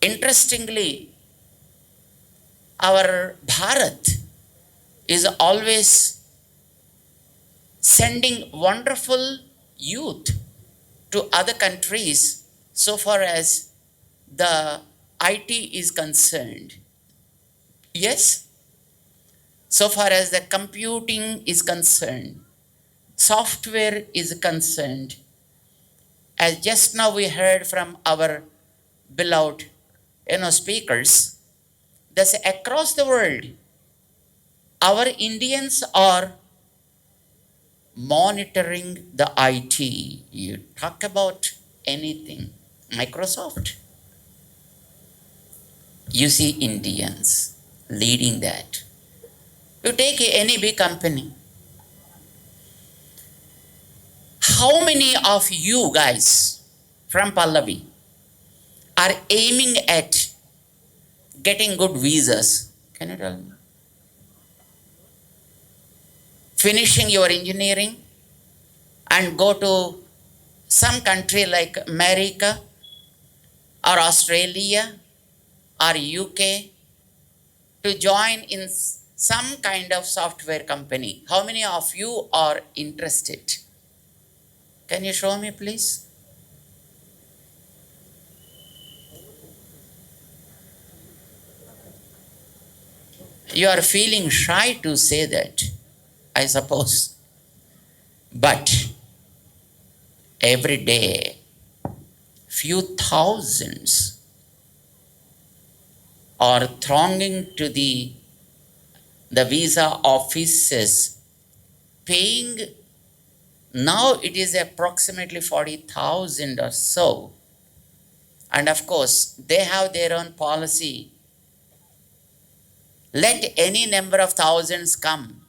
Interestingly, our Bharat is always sending wonderful youth to other countries so far as the IT is concerned. Yes, so far as the computing is concerned, software is concerned. As just now we heard from our beloved speakers, thus across the world, our Indians are monitoring the IT. You talk about anything, Microsoft, you see Indians leading that. You take any big company. How many of you guys from Pallavi are aiming at getting good visas? Can you tell me? Finishing your engineering and go to some country like America or Australia or UK to join in some kind of software company. How many of you are interested? Can you show me, please? You are feeling shy to say that, I suppose. But every day, few thousands are thronging to the visa offices, paying. Now it is approximately 40,000 or so. And of course, they have their own policy. Let any number of thousands come,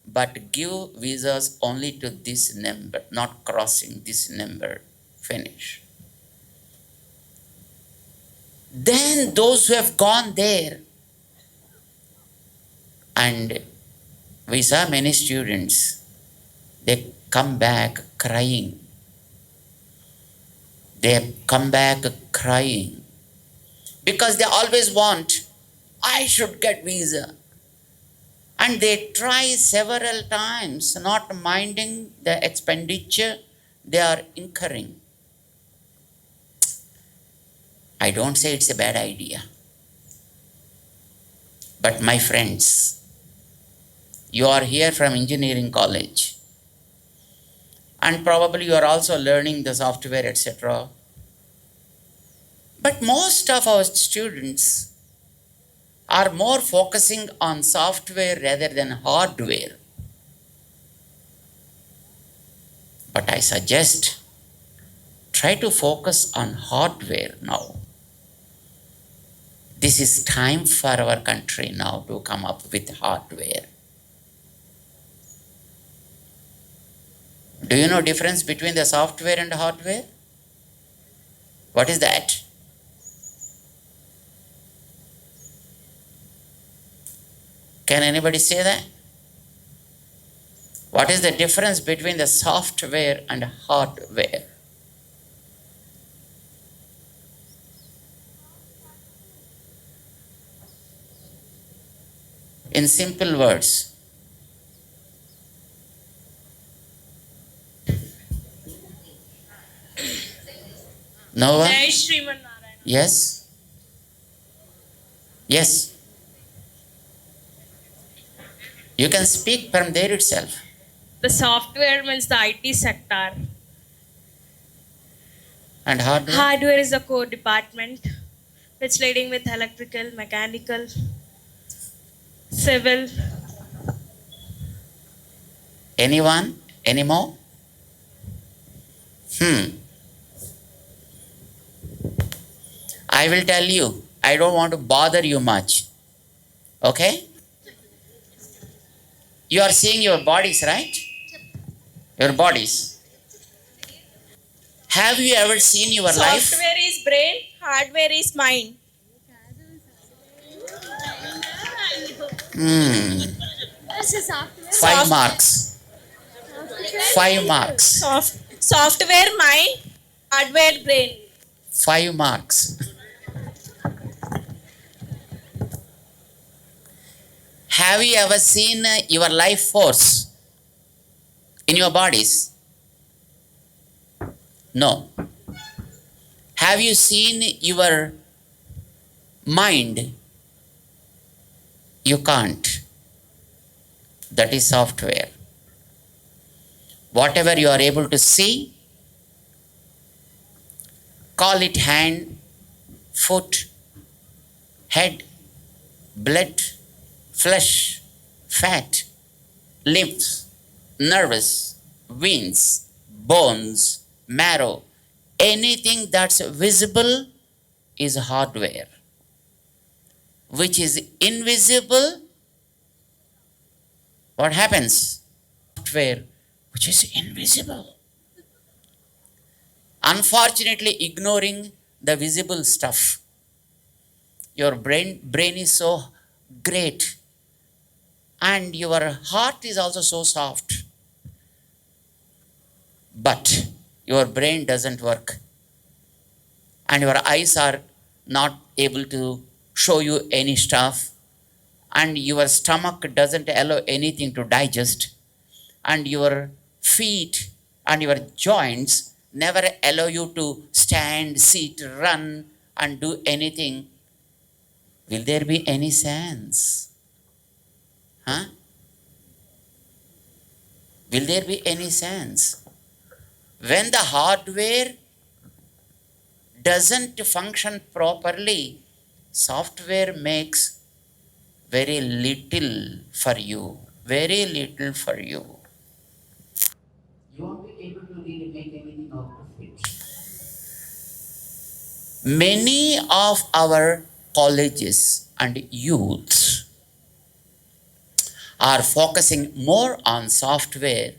but give visas only to this number, not crossing this number. Finish. Then those who have gone there, and we saw many students, they come back crying. They come back crying because they always want, I should get visa. And they try several times, not minding the expenditure they are incurring. I don't say it's a bad idea. But my friends, you are here from engineering college. And probably you are also learning the software, etc. But most of our students are more focusing on software rather than hardware. But I suggest, try to focus on hardware now. This is time for our country now to come up with hardware. Do you know difference between the software and hardware? What is that? Can anybody say that? What is the difference between the software and hardware? In simple words. No one? Yes? Yes. You can speak from there itself. The software means the IT sector. And hardware? Hardware is the core department, which leading with electrical, mechanical, civil. Anyone? Any more? I will tell you. I don't want to bother you much. Okay? You are seeing your bodies, right? Your bodies. Have you ever seen your life? Software is brain, hardware is mind. Five marks. 5 marks. Software mind, hardware brain. 5 marks. Have you ever seen your life force in your bodies? No. Have you seen your mind? You can't. That is software. Whatever you are able to see, call it hand, foot, head, blood, flesh, fat, limbs, nerves, veins, bones, marrow, anything that's visible is hardware. Which is invisible, what happens? Software, which is invisible. Unfortunately, ignoring the visible stuff. Your brain is so great, and your heart is also so soft. But your brain doesn't work, and your eyes are not able to show you any stuff, and your stomach doesn't allow anything to digest, and your feet and your joints never allow you to stand, sit, run, and do anything. Will there be any sense? Huh? Will there be any sense? When the hardware doesn't function properly, software makes very little for you. Very little for you. You won't be able to really make anything out of it. Many of our colleges and youths are focusing more on software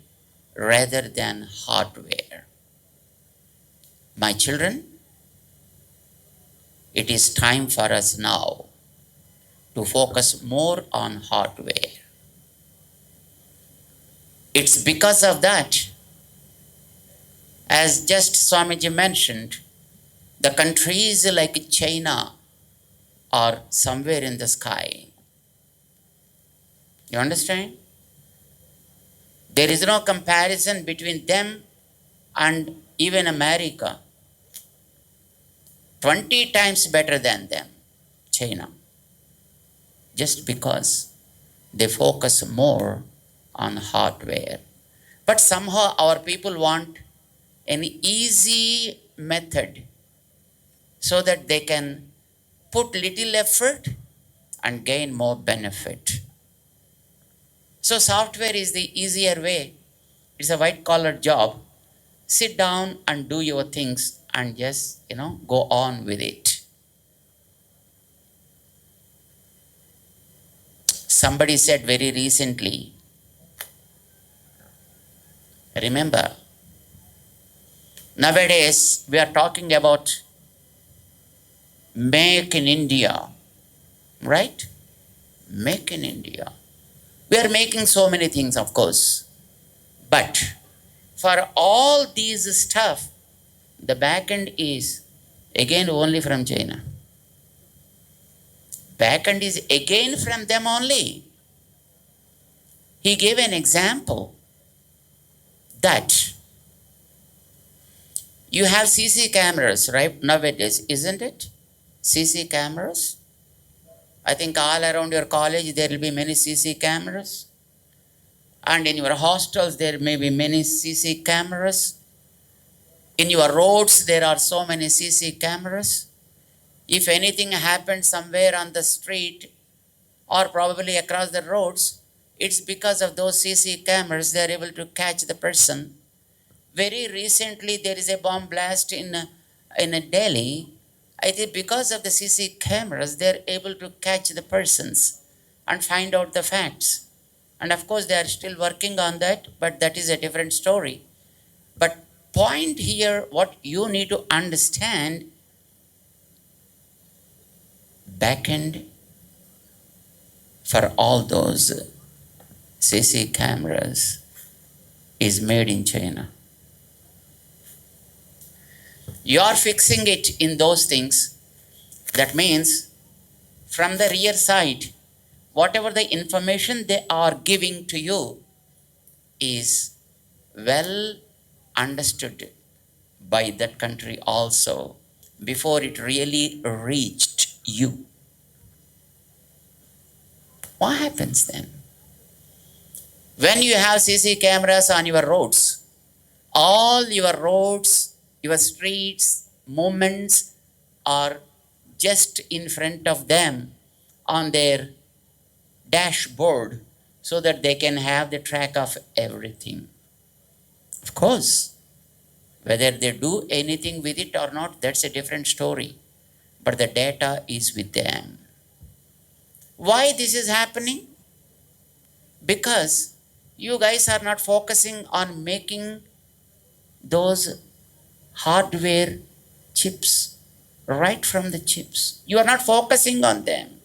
rather than hardware. My children, it is time for us now to focus more on hardware. It's because of that, as just Swamiji mentioned, the countries like China are somewhere in the sky. You understand? There is no comparison between them and even America. 20 times better than them, China. Just because they focus more on hardware. But somehow our people want an easy method so that they can put little effort and gain more benefit. So software is the easier way. It's a white collar job. Sit down and do your things and just, go on with it. Somebody said very recently, remember, nowadays we are talking about make in India, right? Make in India. We are making so many things, of course. But for all these stuff, the back end is again only from China. Back end is again from them only. He gave an example that you have CC cameras, right? Nowadays, isn't it? CC cameras. I think all around your college there will be many CC cameras. And in your hostels there may be many CC cameras. In your roads there are so many CC cameras. If anything happens somewhere on the street or probably across the roads, it's because of those CC cameras they are able to catch the person. Very recently there is a bomb blast in Delhi. I think because of the CC cameras they are able to catch the persons and find out the facts. And of course they are still working on that, but that is a different story. But point here, what you need to understand, back end for all those CC cameras is made in China. You are fixing it in those things. That means from the rear side, whatever the information they are giving to you is well understood by that country also before it really reached you. What happens then? When you have CC cameras on your roads, all your roads, your streets, movements are just in front of them on their dashboard so that they can have the track of everything. Of course, whether they do anything with it or not, that's a different story. But the data is with them. Why this is happening? Because you guys are not focusing on making those hardware chips right from the chips. You are not focusing on them.